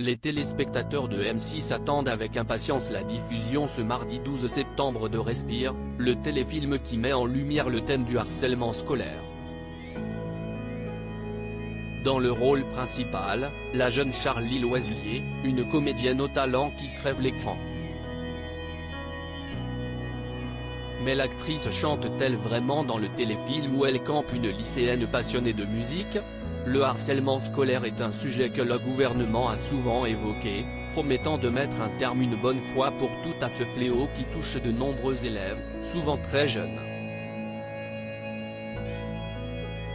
Les téléspectateurs de M6 attendent avec impatience la diffusion ce mardi 12 septembre de Respire, le téléfilm qui met en lumière le thème du harcèlement scolaire. Dans le rôle principal, la jeune Charlie Loiselier, une comédienne au talent qui crève l'écran. Mais l'actrice chante-t-elle vraiment dans le téléfilm où elle campe une lycéenne passionnée de musique? Le harcèlement scolaire est un sujet que le gouvernement a souvent évoqué, promettant de mettre un terme une bonne fois pour toutes à ce fléau qui touche de nombreux élèves, souvent très jeunes.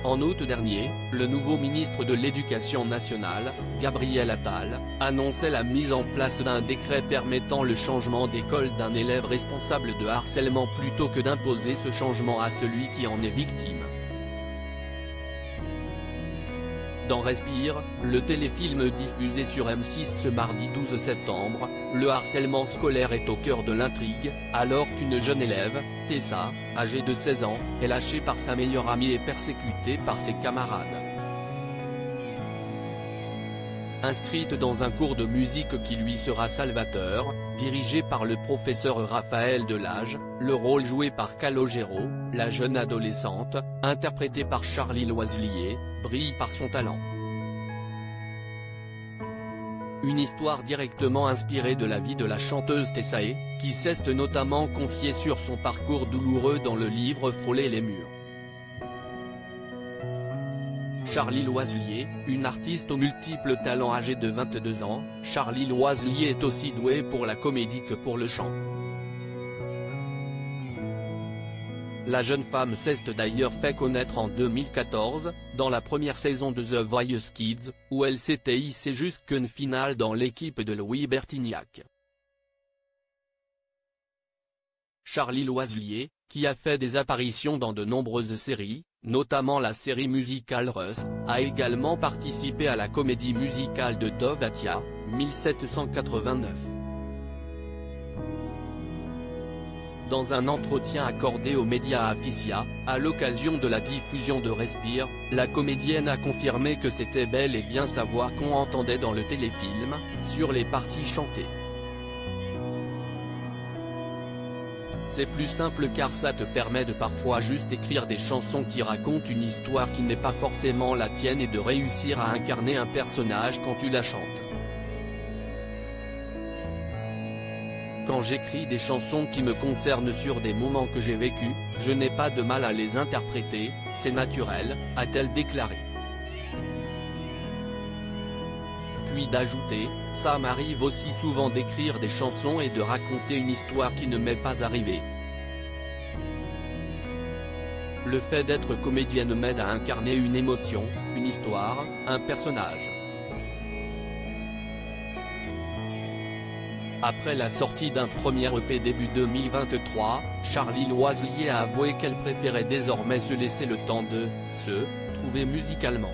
En août dernier, le nouveau ministre de l'Éducation nationale, Gabriel Attal, annonçait la mise en place d'un décret permettant le changement d'école d'un élève responsable de harcèlement plutôt que d'imposer ce changement à celui qui en est victime. Dans Respire, le téléfilm diffusé sur M6 ce mardi 12 septembre, le harcèlement scolaire est au cœur de l'intrigue, alors qu'une jeune élève, Tessa, âgée de 16 ans, est lâchée par sa meilleure amie et persécutée par ses camarades. Inscrite dans un cours de musique qui lui sera salvateur, dirigé par le professeur Raphaël Delage, le rôle joué par Calogero, la jeune adolescente, interprétée par Charlie Loiselier, brille par son talent. Une histoire directement inspirée de la vie de la chanteuse Tessae, qui s'est notamment confiée sur son parcours douloureux dans le livre Frôler les murs. Charlie Loiselier, une artiste aux multiples talents âgée de 22 ans, Charlie Loiselier est aussi douée pour la comédie que pour le chant. La jeune femme s'est d'ailleurs fait connaître en 2014, dans la première saison de The Voice Kids, où elle s'était hissée jusqu'en finale dans l'équipe de Louis Bertignac. Charlie Loiselier, qui a fait des apparitions dans de nombreuses séries, notamment la série musicale Rust, a également participé à la comédie musicale de Dovatia, 1789. Dans un entretien accordé aux médias Afficia, à l'occasion de la diffusion de Respire, la comédienne a confirmé que c'était bel et bien sa voix qu'on entendait dans le téléfilm, sur les parties chantées. C'est plus simple car ça te permet de parfois juste écrire des chansons qui racontent une histoire qui n'est pas forcément la tienne et de réussir à incarner un personnage quand tu la chantes. Quand j'écris des chansons qui me concernent sur des moments que j'ai vécus, je n'ai pas de mal à les interpréter, c'est naturel, a-t-elle déclaré. Puis d'ajouter, ça m'arrive aussi souvent d'écrire des chansons et de raconter une histoire qui ne m'est pas arrivée. Le fait d'être comédienne m'aide à incarner une émotion, une histoire, un personnage. Après la sortie d'un premier EP début 2023, Charlie Loiselier a avoué qu'elle préférait désormais se laisser le temps de se trouver musicalement.